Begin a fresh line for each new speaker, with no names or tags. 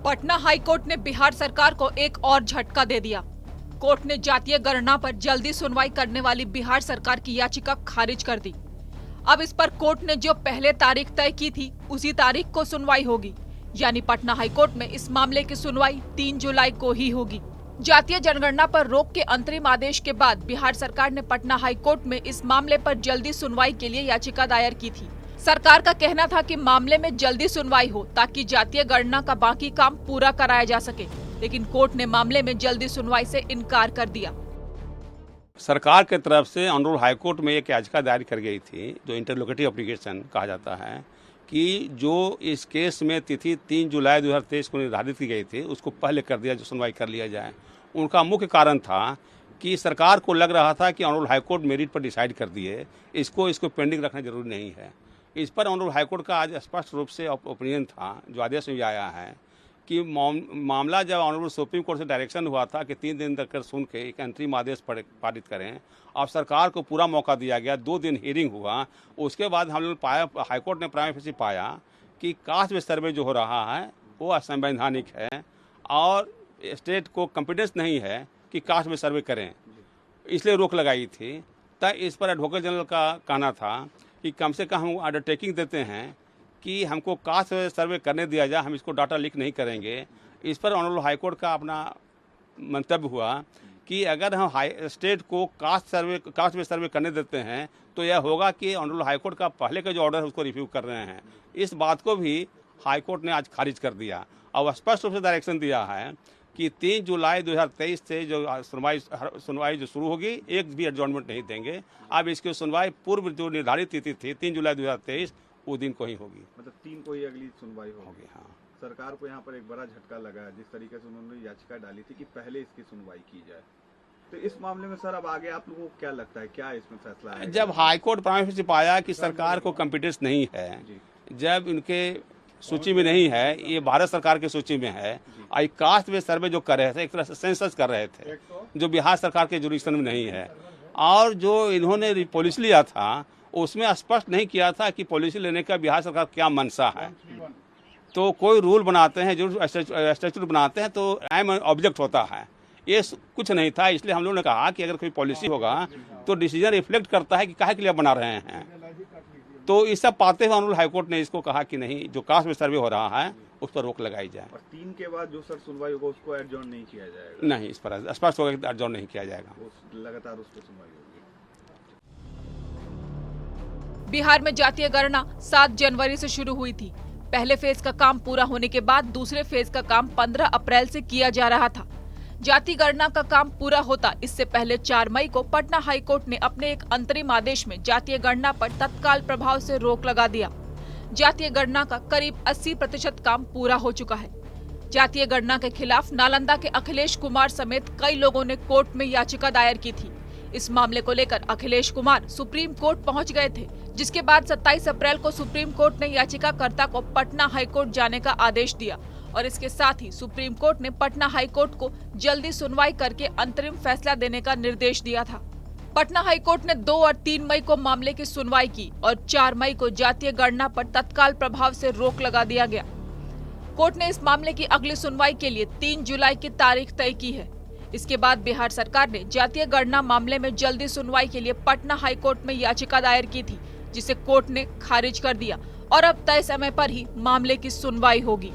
Patna high court ने बिहार सरकार को एक और झटका दे दिया। कोर्ट ने जातीय गणना पर जल्दी सुनवाई करने वाली बिहार सरकार की याचिका खारिज कर दी। अब इस पर कोर्ट ने जो पहले तारीख तय की थी उसी तारीख को सुनवाई होगी, यानी पटना हाईकोर्ट में इस मामले की सुनवाई 3 जुलाई को ही होगी। जातीय जनगणना पर रोक के अंतरिम आदेश के बाद बिहार सरकार ने पटना हाईकोर्ट में इस मामले पर जल्दी सुनवाई के लिए याचिका दायर की थी। सरकार का कहना था कि मामले में जल्दी सुनवाई हो ताकि जातीय गणना का बाकी काम पूरा कराया जा सके, लेकिन कोर्ट ने मामले में जल्दी सुनवाई से इनकार कर दिया।
सरकार की तरफ से ऑनरेबल हाईकोर्ट में एक याचिका दायर कर गई थी, जो इंटरलोकेटिव एप्लीकेशन कहा जाता है, कि जो इस केस में तिथि 3 जुलाई 2023 को निर्धारित की गई थी उसको पहले कर दिया, जो सुनवाई कर लिया जाए। उनका मुख्य कारण था कि सरकार को लग रहा था कि ऑनरेबल हाईकोर्ट मेरिट पर डिसाइड कर दिए, इसको पेंडिंग रखना जरूरी नहीं है। इस पर ऑनरेबल हाईकोर्ट का आज स्पष्ट रूप से ओपिनियन था, जो आदेश में आया है कि मामला जब ऑनरेबल सुप्रीम कोर्ट से डायरेक्शन हुआ था कि 3 दिन तक सुन के एक अंतरिम आदेश पारित करें, अब सरकार को पूरा मौका दिया गया, 2 दिन हियरिंग हुआ। उसके बाद हम लोग पाया, हाईकोर्ट ने प्राइमा फेसी पाया कि कास्ट बेस्ड सर्वे जो हो रहा है वो असंवैधानिक है और स्टेट को कॉम्पिटेंस नहीं है कि कास्ट बेस्ड सर्वे करें, इसलिए रोक लगाई थी। तब इस पर एडवोकेट जनरल का कहना था कि कम से कम हम अंडरटेकिंग देते हैं कि हमको कास्ट सर्वे करने दिया जाए, हम इसको डाटा लीक नहीं करेंगे। इस पर ऑनरेबल हाईकोर्ट का अपना मंतव्य हुआ कि अगर हम स्टेट को कास्ट बेस्ड सर्वे करने देते हैं तो यह होगा कि ऑनरेबल हाईकोर्ट का पहले का जो ऑर्डर है उसको रिव्यू कर रहे हैं। इस बात को भी हाईकोर्ट ने आज खारिज कर दिया और स्पष्ट रूप से डायरेक्शन दिया है कि 3 जुलाई 2023 से जो सुनवाई जो शुरू होगी, एक भी एडजॉर्नमेंट नहीं देंगे। अब इसकी सुनवाई पूर्व जो निर्धारित तिथि थी 3 जुलाई 2023 वो दिन को ही होगी,
मतलब 3 को ही अगली सुनवाई होगी।
हाँ,
सरकार को यहाँ पर एक बड़ा झटका लगा है, जिस तरीके से उन्होंने याचिका डाली थी कि पहले इसकी सुनवाई की जाए। तो इस मामले में सर अब आगे आप लोगों को क्या लगता है, क्या इसमें फैसला है?
जब हाईकोर्ट प्राइमा फेसी पाया कि सरकार को कॉम्पिटेंस नहीं है, जब इनके सूची में नहीं है, ये भारत सरकार की सूची में है, आई कास्ट बेस्ड सर्वे जो कर रहे थे, एक तरह से सेंसस कर रहे थे, जो बिहार सरकार के जुरिडिक्शन में नहीं है, और जो इन्होंने पॉलिसी लिया था उसमें स्पष्ट नहीं किया था कि पॉलिसी लेने का बिहार सरकार क्या मंशा है। तो कोई रूल बनाते हैं, जो स्टैट्यूट बनाते हैं, तो एम ऑब्जेक्ट होता है, ये कुछ नहीं था। इसलिए हम लोगों ने कहा कि अगर कोई पॉलिसी होगा तो डिसीजन रिफ्लेक्ट करता है कि काहे के लिए बना रहे हैं। तो इस सब पाते हुए ऑनरेबल हाईकोर्ट ने इसको कहा कि नहीं, जो कास्ट बेस्ड सर्वे हो रहा है उस पर रोक लगाई जाए।
और 3 के बाद जो सर सुनवाई होगा उसको एडजॉर्न नहीं किया जाएगा?
नहीं, इस पर स्पष्ट होगा कि एडजॉर्न नहीं किया जाएगा,
लगातार उस पर सुनवाई होगी।
बिहार में जातीय गणना 7 जनवरी से शुरू हुई थी। पहले फेज का काम पूरा होने के बाद दूसरे फेज का काम 15 अप्रैल से किया जा रहा था। जाति गणना का काम पूरा होता इससे पहले 4 मई को पटना हाईकोर्ट ने अपने एक अंतरिम आदेश में जातीय गणना पर तत्काल प्रभाव से रोक लगा दिया। जातीय गणना का करीब 80% काम पूरा हो चुका है। जातीय गणना के खिलाफ नालंदा के अखिलेश कुमार समेत कई लोगों ने कोर्ट में याचिका दायर की थी। इस मामले को लेकर अखिलेश कुमार सुप्रीम कोर्ट पहुंच गए थे, जिसके बाद 27 अप्रैल को सुप्रीम कोर्ट ने याचिकाकर्ता को पटना हाईकोर्ट जाने का आदेश दिया और इसके साथ ही सुप्रीम कोर्ट ने पटना हाईकोर्ट को जल्दी सुनवाई करके अंतरिम फैसला देने का निर्देश दिया था। पटना हाईकोर्ट ने 2 और 3 मई को मामले की सुनवाई की और 4 मई को जातीय गणना पर तत्काल प्रभाव से रोक लगा दिया गया। कोर्ट ने इस मामले की अगली सुनवाई के लिए 3 जुलाई की तारीख तय की है। इसके बाद बिहार सरकार ने जातीय गणना मामले में जल्दी सुनवाई के लिए पटना हाईकोर्ट में याचिका दायर की थी, जिसे कोर्ट ने खारिज कर दिया और अब तय समय पर ही मामले की सुनवाई होगी।